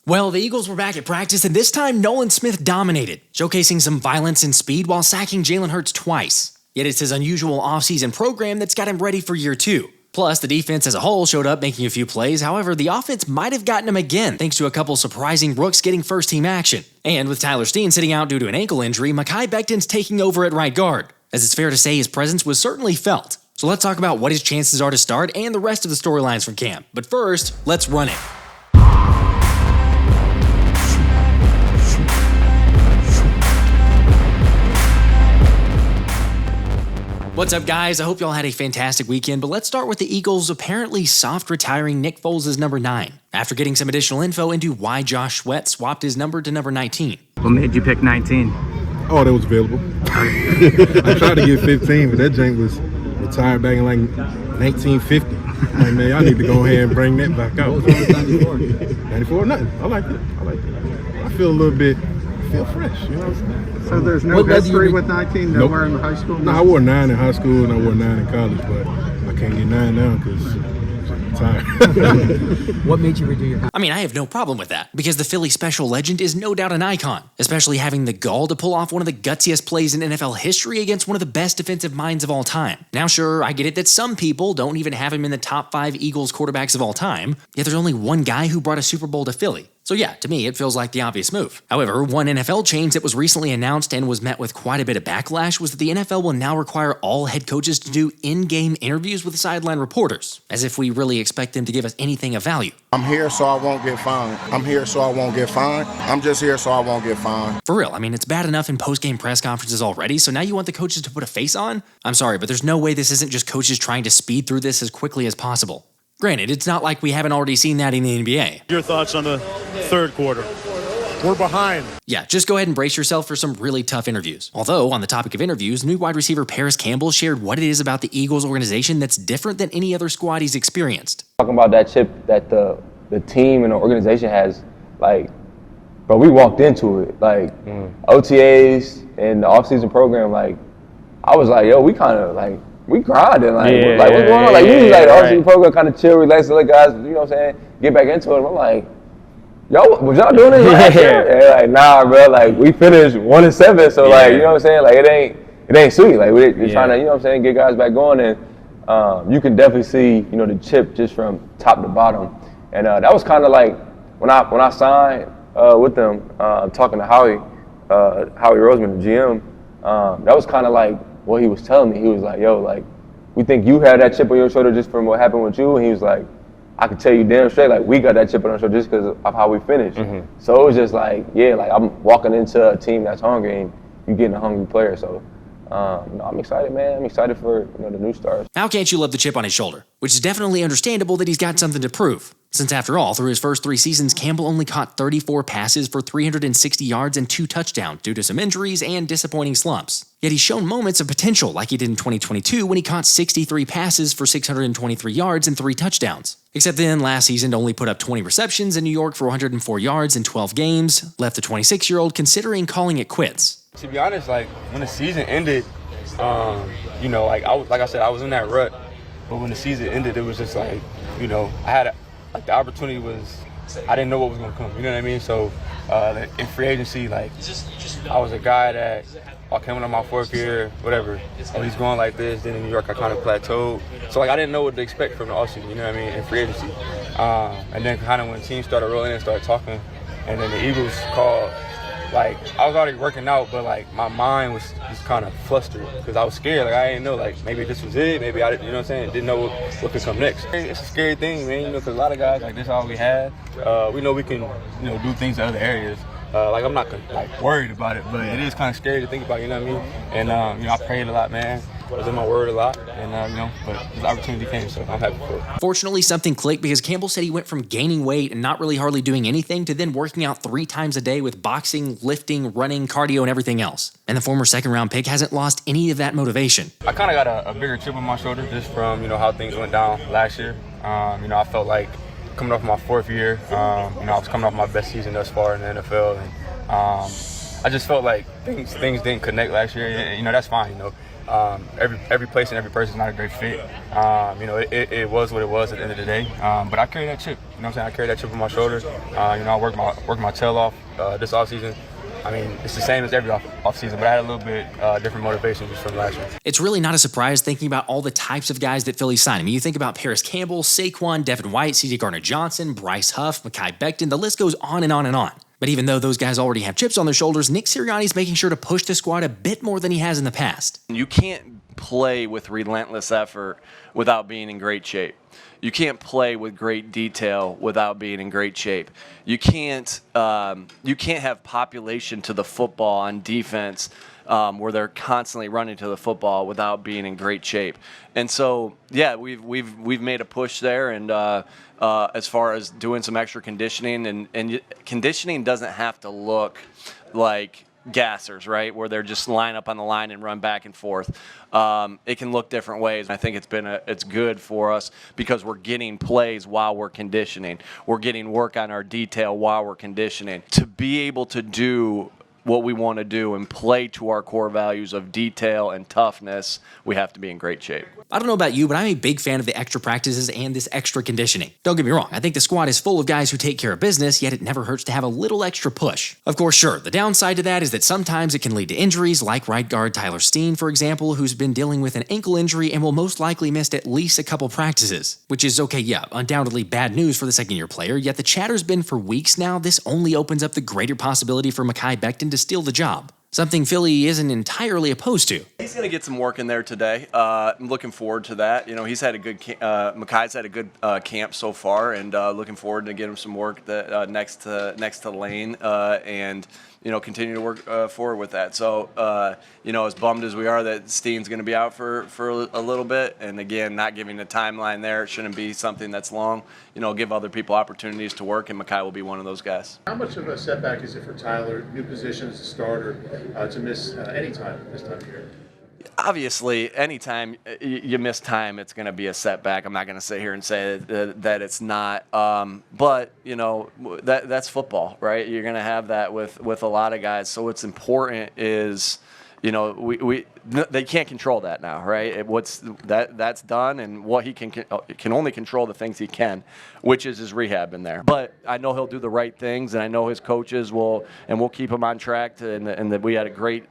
Well, the Eagles were back at practice, and this time Nolan Smith dominated, showcasing some violence and speed while sacking Jalen Hurts twice. Yet it's his unusual offseason program that's got him ready for year 2. Plus, the defense as a whole showed up making a few plays. However, the offense might have gotten him again thanks to a couple surprising rooks getting first-team action. And with Tyler Steen sitting out due to an ankle injury, Mekhi Becton's taking over at right guard, as it's fair to say his presence was certainly felt. So let's talk about what his chances are to start and the rest of the storylines from camp. But first, let's run it. What's up, guys? I hope y'all had a fantastic weekend, but let's start with the Eagles apparently soft retiring Nick Foles' number 9, after getting some additional info into why Josh Sweat swapped his number to number 19. What made you pick 19? Oh, that was available. I tried to get 15, but that jank was retired back in like 1950. Like, man, y'all need to go ahead and bring that back out. 94? Nothing. I like it. I feel a little bit, fresh, you know what I'm saying? So there's no history with 19, nowhere in high school? No, I wore 9 in high school and I wore 9 in college, but I can't get 9 now because I'm tired. What made you redo your... I have no problem with that, because the Philly special legend is no doubt an icon, especially having the gall to pull off one of the gutsiest plays in NFL history against one of the best defensive minds of all time. Now sure, I get it that some people don't even have him in the top 5 Eagles quarterbacks of all time, yet there's only one guy who brought a Super Bowl to Philly. So yeah, to me, it feels like the obvious move. However, one NFL change that was recently announced and was met with quite a bit of backlash was that the NFL will now require all head coaches to do in-game interviews with sideline reporters, as if we really expect them to give us anything of value. I'm here so I won't get fined. I'm here so I won't get fined. I'm just here so I won't get fined. For real, it's bad enough in post-game press conferences already, so now you want the coaches to put a face on? I'm sorry, but there's no way this isn't just coaches trying to speed through this as quickly as possible. Granted, it's not like we haven't already seen that in the NBA. Your thoughts on the third quarter? We're behind. Yeah, just go ahead and brace yourself for some really tough interviews. Although, on the topic of interviews, new wide receiver Parris Campbell shared what it is about the Eagles organization that's different than any other squad he's experienced. Talking about that chip that the team and the organization has, but we walked into it. OTAs and the offseason program, I was like, yo, we kind of, we grinding, what's going on? Usually, the offseason program kind of chill, relax, let guys, you know what I'm saying, get back into it. I'm like, yo, was y'all doing this last year? And nah, bro, we finished 1-7, so you know what I'm saying, it ain't sweet. We're trying to, you know what I'm saying, get guys back going, and you can definitely see, the chip just from top to bottom. And that was kind of when I signed with them, talking to Howie Roseman, the GM, that was kind of what he was telling me. He was like, yo, we think you had that chip on your shoulder just from what happened with you. And he was like, I can tell you damn straight, we got that chip on our shoulder just because of how we finished. Mm-hmm. So it was just I'm walking into a team that's hungry and you getting a hungry player. So I'm excited, man. I'm excited for the new stars. How can't you love the chip on his shoulder? Which is definitely understandable that he's got something to prove. Since after all, through his first 3 seasons, Campbell only caught 34 passes for 360 yards and 2 touchdowns due to some injuries and disappointing slumps. Yet he's shown moments of potential like he did in 2022 when he caught 63 passes for 623 yards and 3 touchdowns. Except then, last season only put up 20 receptions in New York for 104 yards in 12 games, left the 26-year-old considering calling it quits. To be honest, when the season ended, I was in that rut, but when the season ended, it was just I had the opportunity was, I didn't know what was going to come, you know what I mean? So in free agency, I was a guy that I came into my 4th year, whatever, and he's going like this. Then in New York, I kind of plateaued. So I didn't know what to expect from the offseason, you know what I mean, in free agency. And then kind of when teams started rolling and started talking, and then the Eagles called, I was already working out, but my mind was just kind of flustered because I was scared. I didn't know, maybe this was it, maybe I didn't, you know what I'm saying, didn't know what could come next. It's a scary thing, man, because a lot of guys, this is all we had. We know we can, do things in other areas. I'm not worried about it, but it is kind of scary to think about, you know what I mean? And, I prayed a lot, man. I was in my word a lot, and, but this opportunity came, so I'm happy for it. Fortunately, something clicked because Campbell said he went from gaining weight and not really hardly doing anything to then working out 3 times a day with boxing, lifting, running, cardio, and everything else. And the former second-round pick hasn't lost any of that motivation. I kind of got a bigger chip on my shoulder just from, how things went down last year. I felt like coming off my 4th year, I was coming off my best season thus far in the NFL, and I just felt like things didn't connect last year. That's fine, every place and every person is not a great fit. It was what it was at the end of the day. But I carry that chip. You know what I'm saying? I carry that chip on my shoulder. I work my tail off this offseason. I mean, it's the same as every offseason, but I had a little bit different motivation just from last year. It's really not a surprise thinking about all the types of guys that Philly signed. I mean, you think about Parris Campbell, Saquon, Devin White, C.J. Gardner-Johnson, Bryce, Huff, Mekhi Becton. The list goes on and on and on. But even though those guys already have chips on their shoulders, Nick Sirianni's making sure to push the squad a bit more than he has in the past. You can't play with relentless effort without being in great shape. You can't play with great detail without being in great shape. You can't have population to the football on defense where they're constantly running to the football without being in great shape. And so, yeah, we've made a push there, and as far as doing some extra conditioning, and conditioning doesn't have to look like gassers, right, where they're just line up on the line and run back and forth. It can look different ways. I think it's good for us because we're getting plays while we're conditioning. We're getting work on our detail while we're conditioning. To be able to do what we want to do and play to our core values of detail and toughness, we have to be in great shape. I don't know about you, but I'm a big fan of the extra practices and this extra conditioning. Don't get me wrong, I think the squad is full of guys who take care of business, yet it never hurts to have a little extra push. Of course, sure, the downside to that is that sometimes it can lead to injuries, like right guard Tyler Steen, for example, who's been dealing with an ankle injury and will most likely miss at least a couple practices. Which is, okay, yeah, undoubtedly bad news for the second-year player, yet the chatter's been for weeks now, this only opens up the greater possibility for Mekhi Becton to steal the job. Something Philly isn't entirely opposed to. He's going to get some work in there today. I'm looking forward to that. He's had a good Mekhi's had a good camp so far, and looking forward to get him some work that next to Lane, and continue to work forward with that. So as bummed as we are that Steen's going to be out for a little bit, and again, not giving a timeline there, it shouldn't be something that's long. Give other people opportunities to work, and Mekhi will be one of those guys. How much of a setback is it for Tyler, new position as a starter, to miss any time this time of year? Obviously, anytime you miss time, it's going to be a setback. I'm not going to sit here and say that it's not. But, that's football, right? You're going to have that with a lot of guys. So what's important is, they can't control that now, right? That's done, and what he can only control the things he can, which is his rehab in there. But I know he'll do the right things, and I know his coaches will keep him on track. And that we had a great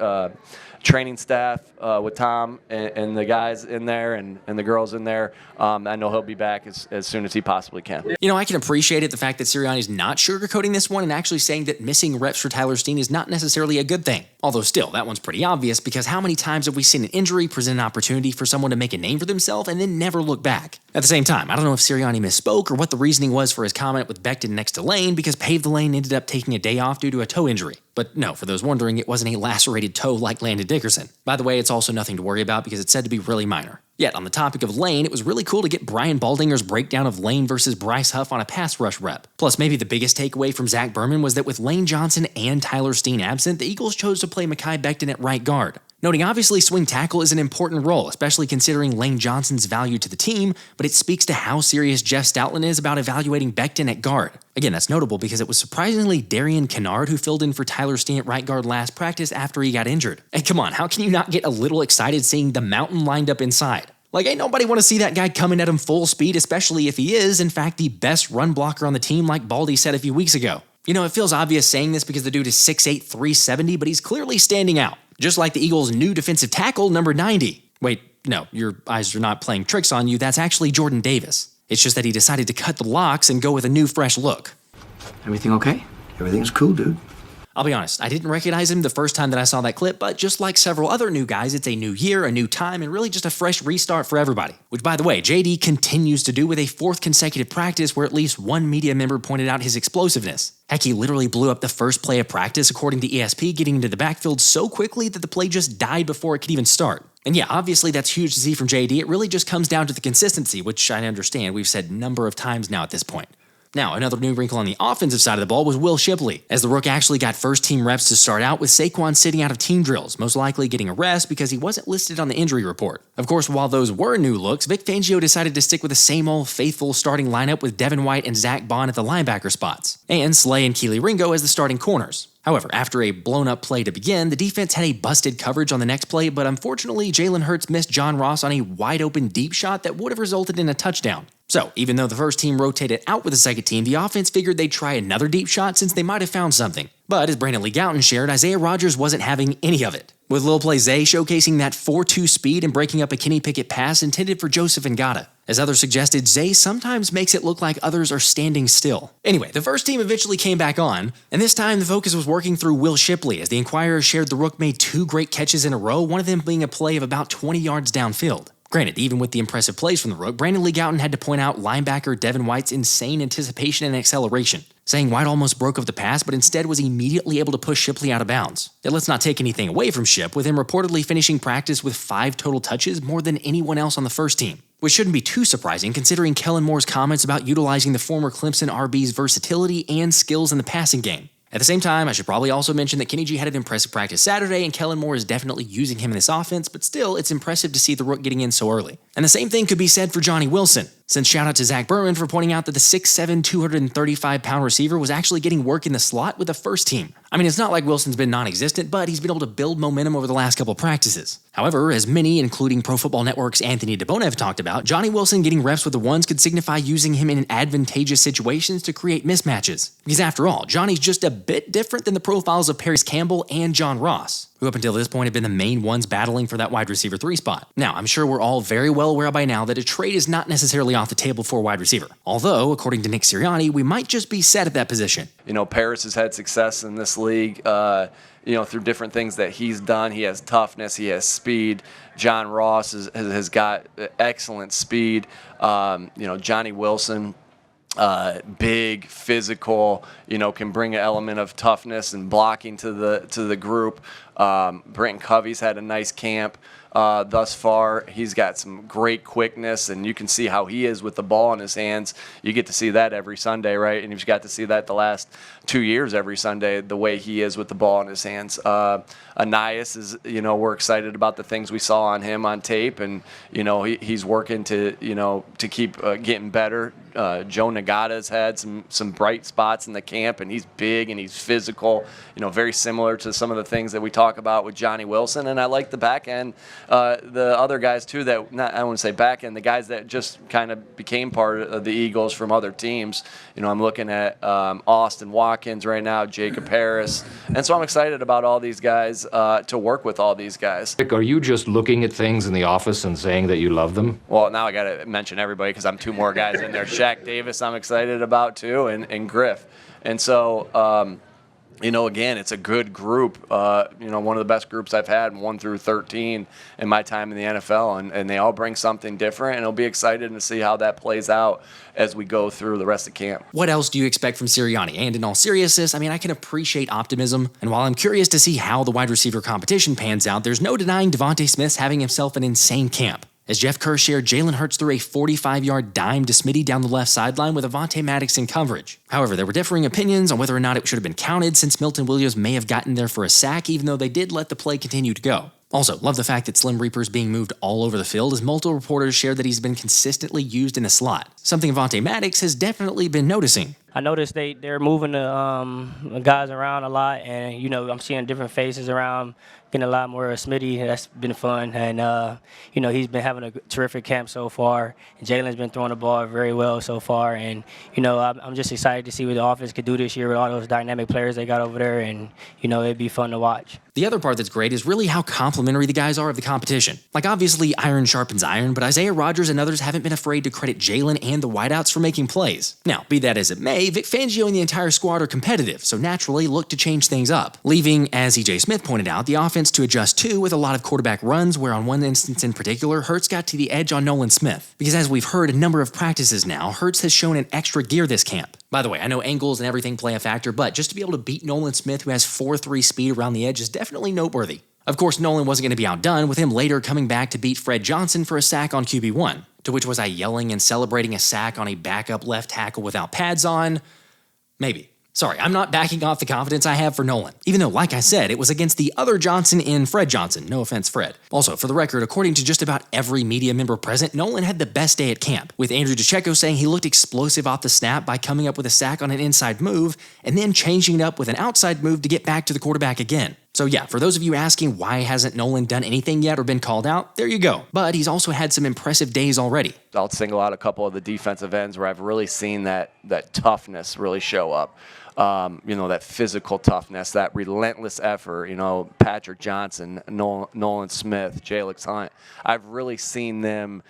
training staff with Tom and the guys in there and the girls in there. I know he'll be back as soon as he possibly can. I can appreciate it, the fact that Sirianni's not sugarcoating this one and actually saying that missing reps for Tyler Steen is not necessarily a good thing. Although still, that one's pretty obvious, because how many times have we seen an injury present an opportunity for someone to make a name for themselves and then never look back? At the same time, I don't know if Sirianni misspoke or what the reasoning was for his comment with Becton next to Lane, because Pave the Lane ended up taking a day off due to a toe injury. But no, for those wondering, it wasn't a lacerated toe like Landon Dickerson. By the way, it's also nothing to worry about because it's said to be really minor. Yet, on the topic of Lane, it was really cool to get Brian Baldinger's breakdown of Lane versus Bryce Huff on a pass rush rep. Plus, maybe the biggest takeaway from Zack Berman was that with Lane Johnson and Tyler Steen absent, the Eagles chose to play Mekhi Becton at right guard. Noting obviously swing tackle is an important role, especially considering Lane Johnson's value to the team, but it speaks to how serious Jeff Stoutland is about evaluating Becton at guard. Again, that's notable because it was surprisingly Darrian Kennard who filled in for Tyler Steen at right guard last practice after he got injured. And come on, how can you not get a little excited seeing the mountain lined up inside? Ain't nobody want to see that guy coming at him full speed, especially if he is, in fact, the best run blocker on the team, like Baldy said a few weeks ago. It feels obvious saying this because the dude is 6'8", 370, but he's clearly standing out. Just like the Eagles' new defensive tackle, number 90. Wait, no, your eyes are not playing tricks on you. That's actually Jordan Davis. It's just that he decided to cut the locks and go with a new, fresh look. Everything okay? Everything's cool, dude. I'll be honest, I didn't recognize him the first time that I saw that clip, but just like several other new guys, it's a new year, a new time, and really just a fresh restart for everybody. Which, by the way, JD continues to do with a fourth consecutive practice where at least one media member pointed out his explosiveness. Heck, he literally blew up the first play of practice, according to ESP, getting into the backfield so quickly that the play just died before it could even start. And yeah, obviously that's huge to see from JD. It really just comes down to the consistency, which I understand we've said a number of times now at this point. Now, another new wrinkle on the offensive side of the ball was Will Shipley, as the Rook actually got first-team reps to start out with Saquon sitting out of team drills, most likely getting a rest because he wasn't listed on the injury report. Of course, while those were new looks, Vic Fangio decided to stick with the same old faithful starting lineup with Devin White and Zack Baun at the linebacker spots, and Slay and Keely Ringo as the starting corners. However, after a blown-up play to begin, the defense had a busted coverage on the next play, but unfortunately, Jalen Hurts missed John Ross on a wide-open deep shot that would have resulted in a touchdown. So, even though the first team rotated out with the second team, the offense figured they'd try another deep shot since they might have found something. But as Brandon Lee Gowton shared, Isaiah Rodgers wasn't having any of it, with Lil Play Zay showcasing that 4-2 speed and breaking up a Kenny Pickett pass intended for Joseph Ngata. As others suggested, Zay sometimes makes it look like others are standing still. Anyway, the first team eventually came back on, and this time the focus was working through Will Shipley as the Inquirer shared the Rook made 2 great catches in a row, one of them being a play of about 20 yards downfield. Granted, even with the impressive plays from the Rook, Brandon Lee Gowton had to point out linebacker Devin White's insane anticipation and acceleration, saying White almost broke up the pass, but instead was immediately able to push Shipley out of bounds. Yet let's not take anything away from Ship, with him reportedly finishing practice with 5 total touches, more than anyone else on the first team. Which shouldn't be too surprising considering Kellen Moore's comments about utilizing the former Clemson RB's versatility and skills in the passing game. At the same time, I should probably also mention that Kenny G had an impressive practice Saturday, and Kellen Moore is definitely using him in this offense, but still, it's impressive to see the Rook getting in so early. And the same thing could be said for Johnny Wilson, since shout out to Zack Berman for pointing out that the 6'7", 235-pound receiver was actually getting work in the slot with the first team. I mean, it's not like Wilson's been non-existent, but he's been able to build momentum over the last couple practices. However, as many, including Pro Football Network's Anthony DeBona have talked about, Johnny Wilson getting reps with the ones could signify using him in advantageous situations to create mismatches. Because after all, Johnny's just a bit different than the profiles of Parris Campbell and John Ross, who up until this point have been the main ones battling for that wide receiver 3 spot. Now, I'm sure we're all very well aware by now that a trade is not necessarily off the table for a wide receiver. Although, according to Nick Sirianni, we might just be set at that position. You know, Parris has had success in this league, through different things that he's done. He has toughness, he has speed. John Ross has got excellent speed. Johnny Wilson, big, physical, can bring an element of toughness and blocking to the group. Brenton Covey's had a nice camp thus far. He's got some great quickness, and you can see how he is with the ball in his hands. You get to see that every Sunday, right? And you've got to see that the last 2 years every Sunday, the way he is with the ball in his hands. Anais is, we're excited about the things we saw on him on tape, and, he's working to keep getting better. Joe Nagata's had some bright spots in the camp, and he's big and he's physical, very similar to some of the things that we talk about with Johnny Wilson. And I like the back end, the other guys too I wouldn't say back end, the guys that just kind of became part of the Eagles from other teams. I'm looking at Austin Watkins right now, Jacob Harris. And so I'm excited about all these guys, to work with all these guys. Vic, are you just looking at things in the office and saying that you love them? Well, now I got to mention everybody because I'm 2 more guys in there. Shaq Davis I'm excited about too, and Griff. And so, again, it's a good group. One of the best groups I've had, 1 through 13 in my time in the NFL, and they all bring something different, and I'll be excited to see how that plays out as we go through the rest of camp. What else do you expect from Sirianni? And in all seriousness, I can appreciate optimism, and while I'm curious to see how the wide receiver competition pans out, there's no denying Devonta Smith's having himself an insane camp. As Jeff Kerr shared, Jalen Hurts threw a 45-yard dime to Smitty down the left sideline with Avonte Maddox in coverage. However, there were differing opinions on whether or not it should have been counted, since Milton Williams may have gotten there for a sack, even though they did let the play continue to go. Also, love the fact that Slim Reaper's being moved all over the field, as multiple reporters shared that he's been consistently used in the slot, something Avonte Maddox has definitely been noticing. I noticed they're moving the guys around a lot, and I'm seeing different faces around, getting a lot more of Smitty. That's been fun, and he's been having a terrific camp so far. And Jalen's been throwing the ball very well so far, and I'm just excited to see what the offense could do this year with all those dynamic players they got over there, and it'd be fun to watch. The other part that's great is really how complimentary the guys are of the competition. Like, obviously, iron sharpens iron, but Isaiah Rodgers and others haven't been afraid to credit Jalen and the wideouts for making plays. Now, be that as it may, Vic Fangio and the entire squad are competitive, so naturally look to change things up, leaving, as EJ Smith pointed out, the offense to adjust to with a lot of quarterback runs, where on one instance in particular, Hurts got to the edge on Nolan Smith. Because as we've heard a number of practices now, Hurts has shown an extra gear this camp. By the way, I know angles and everything play a factor, but just to be able to beat Nolan Smith, who has 4.3 speed around the edge, is definitely noteworthy. Of course, Nolan wasn't going to be outdone, with him later coming back to beat Fred Johnson for a sack on QB1. To which was I yelling and celebrating a sack on a backup left tackle without pads on? Maybe. Sorry, I'm not backing off the confidence I have for Nolan, even though, like I said, it was against the other Johnson in Fred Johnson. No offense, Fred. Also, for the record, according to just about every media member present, Nolan had the best day at camp, with Andrew DeCecco saying he looked explosive off the snap by coming up with a sack on an inside move, and then changing it up with an outside move to get back to the quarterback again. So yeah, for those of you asking why hasn't Nolan done anything yet or been called out, there you go. But he's also had some impressive days already. I'll single out a couple of the defensive ends where I've really seen that toughness really show up. That physical toughness, that relentless effort, Patrick Johnson, Nolan Smith, Jalyx Hunt. I've really seen them,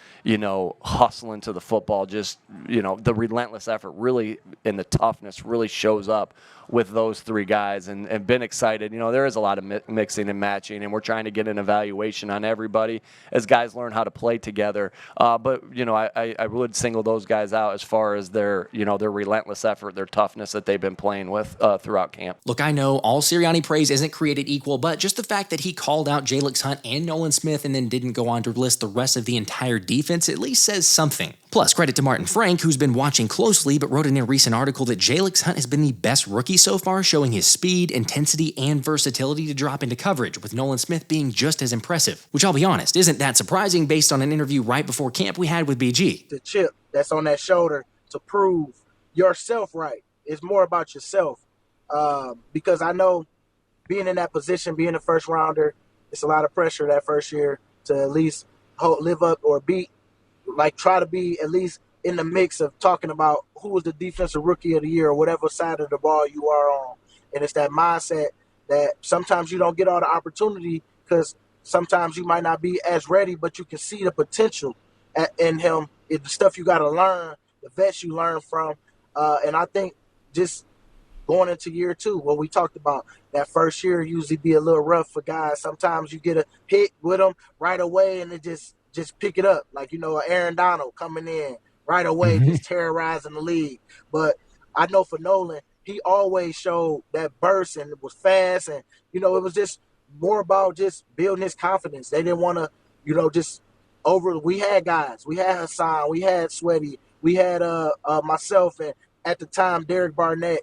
hustling to the football. Just, the relentless effort really and the toughness really shows up with those three guys and been excited. There is a lot of mixing and matching, and we're trying to get an evaluation on everybody as guys learn how to play together. But I would single those guys out as far as their relentless effort, their toughness that they've been playing with throughout camp. Look, I know all Sirianni praise isn't created equal, but just the fact that he called out Jalyx Hunt and Nolan Smith and then didn't go on to list the rest of the entire defense at least says something. Plus, credit to Martin Frank, who's been watching closely but wrote in a recent article that Jalyx Hunt has been the best rookie so far, showing his speed, intensity, and versatility to drop into coverage, with Nolan Smith being just as impressive. Which, I'll be honest, isn't that surprising based on an interview right before camp we had with BG. The chip that's on that shoulder to prove yourself right. It's more about yourself. Because I know being in that position, being a first rounder, it's a lot of pressure that first year to at least live up or beat, try to be at least in the mix of talking about who was the defensive rookie of the year or whatever side of the ball you are on. And it's that mindset that sometimes you don't get all the opportunity because sometimes you might not be as ready, but you can see the potential in him. It's the stuff you got to learn, the vets you learn from. And I think just going into year two, what we talked about, that first year usually be a little rough for guys. Sometimes you get a hit with them right away and it just pick it up. Aaron Donald coming in right away, just terrorizing the league. But I know for Nolan, he always showed that burst and it was fast. And, it was just more about just building his confidence. They didn't want to, we had guys. We had Hassan. We had Sweaty. We had myself and at the time Derek Barnett.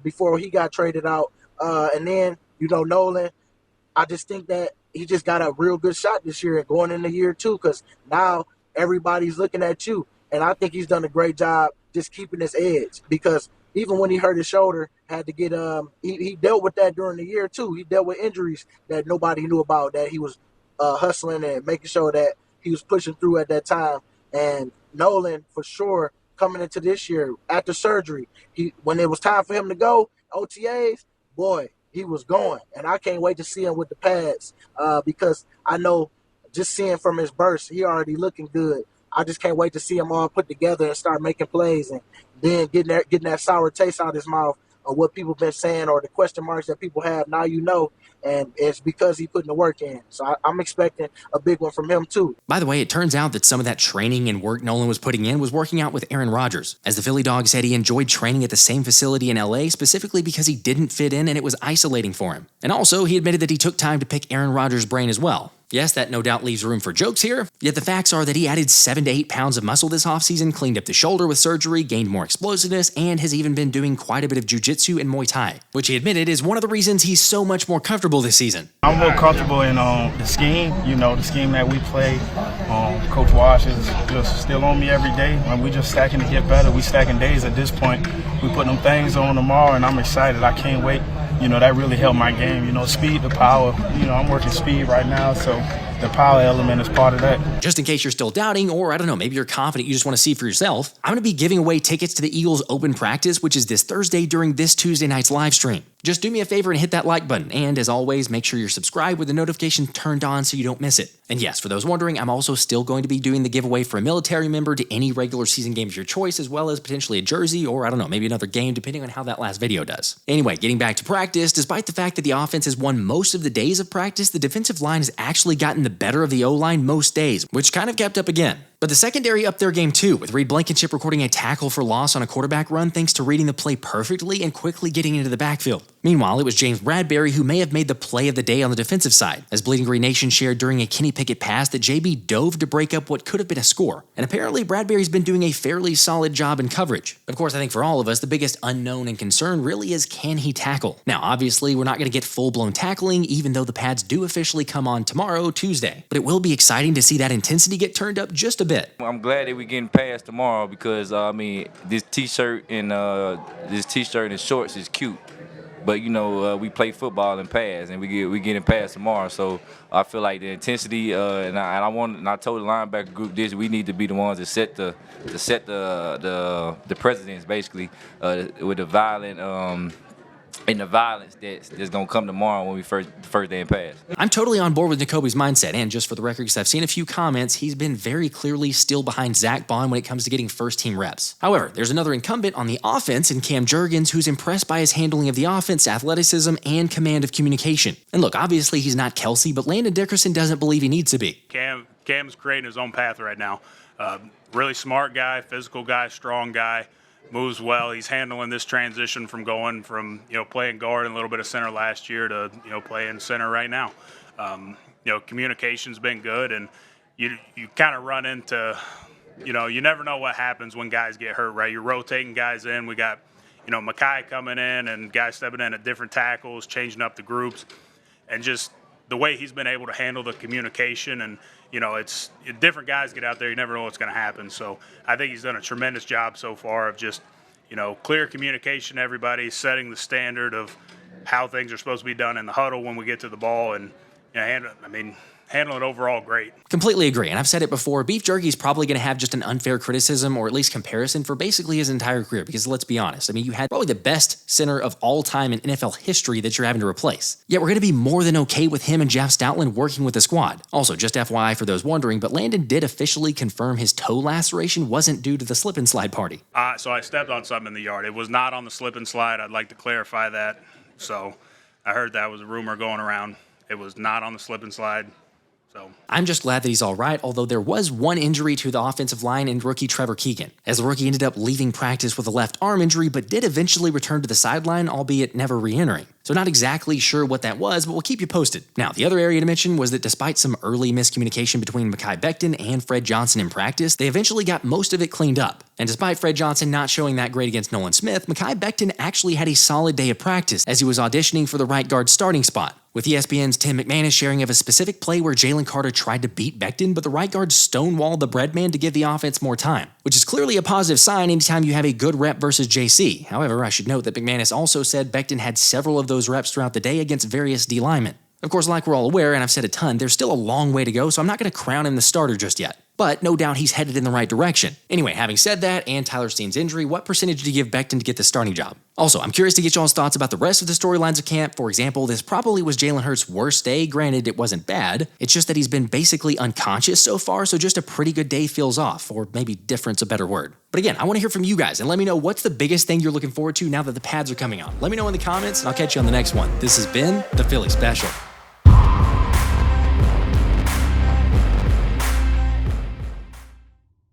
Before he got traded out. And then, Nolan, I just think that he just got a real good shot this year going into year two because now everybody's looking at you. And I think he's done a great job just keeping his edge because even when he hurt his shoulder, had to get he dealt with that during the year too. He dealt with injuries that nobody knew about, that he was hustling and making sure that he was pushing through at that time. And Nolan, for sure, coming into this year after surgery, when it was time for him to go, OTAs, boy, he was going. And I can't wait to see him with the pads because I know just seeing from his burst, he already looking good. I just can't wait to see him all put together and start making plays and then getting that sour taste out of his mouth of what people been saying or the question marks that people have. Now and it's because he's putting the work in. So I'm expecting a big one from him too. By the way, it turns out that some of that training and work Nolan was putting in was working out with Aaron Rodgers. As the Philly dog said, he enjoyed training at the same facility in LA specifically because he didn't fit in and it was isolating for him. And also, he admitted that he took time to pick Aaron Rodgers' brain as well. Yes, that no doubt leaves room for jokes here, yet the facts are that he added 7 to 8 pounds of muscle this offseason, cleaned up the shoulder with surgery, gained more explosiveness, and has even been doing quite a bit of jiu-jitsu and Muay Thai, which he admitted is one of the reasons he's so much more comfortable this season. I'm more comfortable in the scheme, the scheme that we play. Coach Wash is just still on me every day. We just stacking to get better. We stacking days at this point. We put them things on tomorrow, and I'm excited. I can't wait. That really helped my game. Speed, the power. I'm working speed right now, so the power element is part of that. Just in case you're still doubting, or I don't know, maybe you're confident you just want to see for yourself, I'm going to be giving away tickets to the Eagles Open Practice, which is this Thursday during this Tuesday night's live stream. Just do me a favor and hit that like button, and as always, make sure you're subscribed with the notification turned on so you don't miss it. And yes, for those wondering, I'm also still going to be doing the giveaway for a military member to any regular season game of your choice, as well as potentially a jersey, or I don't know, maybe another game, depending on how that last video does. Anyway, getting back to practice, despite the fact that the offense has won most of the days of practice, the defensive line has actually gotten the better of the O-line most days, which kind of kept up again. But the secondary upped their game too, with Reed Blankenship recording a tackle for loss on a quarterback run thanks to reading the play perfectly and quickly getting into the backfield. Meanwhile, it was James Bradberry who may have made the play of the day on the defensive side, as Bleeding Green Nation shared during a Kenny Pickett pass that JB dove to break up what could have been a score. And apparently Bradberry's been doing a fairly solid job in coverage. Of course, I think for all of us, the biggest unknown and concern really is, can he tackle? Now, obviously, we're not going to get full-blown tackling, even though the pads do officially come on tomorrow, Tuesday. But it will be exciting to see that intensity get turned up just a bit. I'm glad that we're getting past tomorrow because, this t-shirt and shorts is cute. But, we play football and pass, and we getting past tomorrow. So I feel like the intensity, and I told the linebacker group this: we need to be the ones that set the precedents, basically, with the violent. And the violence that's going to come tomorrow when we first day in pass. I'm totally on board with Nakobe's mindset, and just for the record, because I've seen a few comments, he's been very clearly still behind Zack Baun when it comes to getting first-team reps. However, there's another incumbent on the offense in Cam Jurgens who's impressed by his handling of the offense, athleticism, and command of communication. And look, obviously he's not Kelsey, but Landon Dickerson doesn't believe he needs to be. Cam's creating his own path right now. Really smart guy, physical guy, strong guy. Moves well. He's handling this transition from going from playing guard and a little bit of center last year to playing center right now. Communication's been good, and you kind of run into you never know what happens when guys get hurt. Right, you're rotating guys in. We got Mekhi coming in and guys stepping in at different tackles, changing up the groups, and just the way he's been able to handle the communication and. It's different guys get out there. You never know what's going to happen. So I think he's done a tremendous job so far of just, clear communication to everybody, setting the standard of how things are supposed to be done in the huddle when we get to the ball. And, handling it overall great. Completely agree, and I've said it before, Beef Jerky's probably going to have just an unfair criticism or at least comparison for basically his entire career because let's be honest, you had probably the best center of all time in NFL history that you're having to replace. Yet we're going to be more than okay with him and Jeff Stoutland working with the squad. Also, just FYI for those wondering, but Landon did officially confirm his toe laceration wasn't due to the slip and slide party. So I stepped on something in the yard. It was not on the slip and slide. I'd like to clarify that. So I heard that was a rumor going around. It was not on the slip and slide. So I'm just glad that he's all right, although there was one injury to the offensive line in rookie Trevor Keegan, as the rookie ended up leaving practice with a left arm injury, but did eventually return to the sideline, albeit never re-entering. So not exactly sure what that was, but we'll keep you posted. Now, the other area to mention was that despite some early miscommunication between Mekhi Becton and Fred Johnson in practice, they eventually got most of it cleaned up. And despite Fred Johnson not showing that great against Nolan Smith, Mekhi Becton actually had a solid day of practice as he was auditioning for the right guard starting spot, with ESPN's Tim McManus sharing of a specific play where Jalen Carter tried to beat Becton, but the right guard stonewalled the bread man to give the offense more time, which is clearly a positive sign anytime you have a good rep versus JC. However, I should note that McManus also said Becton had several of those reps throughout the day against various D linemen. Of course, like we're all aware, and I've said a ton, there's still a long way to go, so I'm not going to crown him the starter just yet. But no doubt he's headed in the right direction. Anyway, having said that, and Tyler Steen's injury, what percentage did you give Becton to get the starting job? Also, I'm curious to get y'all's thoughts about the rest of the storylines of camp. For example, this probably was Jalen Hurts' worst day. Granted, it wasn't bad. It's just that he's been basically unconscious so far, so just a pretty good day feels off, or maybe different's a better word. But again, I want to hear from you guys, and let me know what's the biggest thing you're looking forward to now that the pads are coming out. Let me know in the comments, and I'll catch you on the next one. This has been the Philly Special.